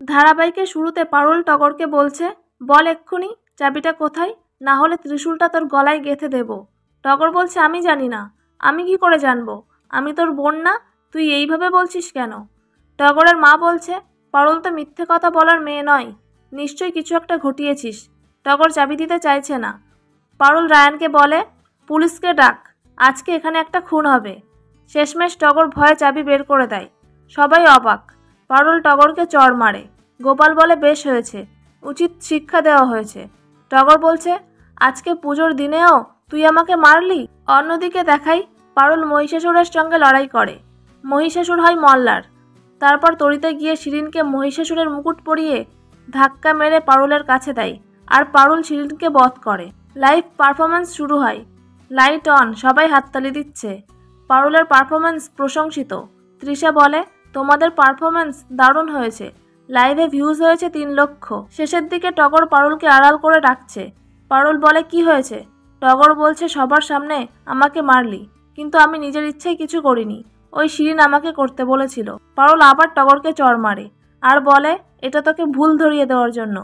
ধারাবাহিকের শুরুতে পারুল টগরকে বলছে, বল এক্ষুনি চাবিটা কোথায়, না হলে ত্রিশূলটা তোর গলায় গেঁথে দেব। টগর বলছে, আমি জানি না। আমি কি করে জানবো? আমি তোর বোন না, তুই এইভাবে বলছিস কেন? টগরের মা বলছে, পারুল তো মিথ্যে কথা বলার মেয়ে নয়, নিশ্চয়ই কিছু একটা ঘটিয়েছিস। টগর চাবি দিতে চাইছে না। পারুল রায়ানকে বলে, পুলিশকে ডাক, আজকে এখানে একটা খুন হবে। শেষমেশ টগর ভয়ে চাবি বের করে দেয়। সবাই অবাক। পারুল টগরকে চড় মারে। গোপাল বলে, বেশ হয়েছে, উচিত শিক্ষা দেওয়া হয়েছে। টগর বলছে, আজকে পুজোর দিনেও তুই আমাকে মারলি। অন্যদিকে দেখাই পারুল মহিষাসুরের সঙ্গে লড়াই করে। মহিষাসুর হয় মল্লার। তারপর তড়িতে গিয়ে শিরিনকে মহিষাসুরের মুকুট পরিয়ে ধাক্কা মেরে পারুলের কাছে দেয়, আর পারুল শিরিনকে বধ করে। লাইভ পারফরমেন্স শুরু হয়। লাইট অন, সবাই হাততালি দিচ্ছে। পারুলের পারফরমেন্স প্রশংসিত। তৃষা বলে, তোমাদের পারফরমেন্স দারুণ হয়েছে। লাইভে ভিউজ হয়েছে 3 লক্ষ। শেষের দিকে টগর পারুলকে আড়াল করে ডাকছে। পারুল বলে, কি হয়েছে? টগর বলছে, সবার সামনে আমাকে মারলি, কিন্তু আমি নিজের ইচ্ছেই কিছু করিনি, ওই শিরিন আমাকে করতে বলেছিল। পারুল আবার টগরকে চড় মারে আর বলে, এটা তোকে ভুল ধরিয়ে দেওয়ার জন্য,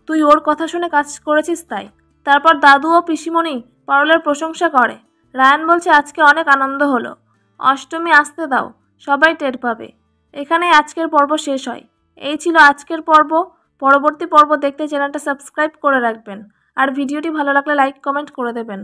তুই ওর কথা শুনে কাজ করেছিস তাই। তারপর দাদু ও পিসিমণি পারুলের প্রশংসা করে। রায়ান বলছে, আজকে অনেক আনন্দ হলো, অষ্টমী আসতে দাও, সবাই টের পাবে। এখানেই আজকের পর্ব শেষ হয়। এই ছিল আজকের পর্ব। পরবর্তী পর্ব দেখতে চ্যানেলটা সাবস্ক্রাইব করে রাখবেন, আর ভিডিওটি ভালো লাগলে লাইক কমেন্ট করে দেবেন।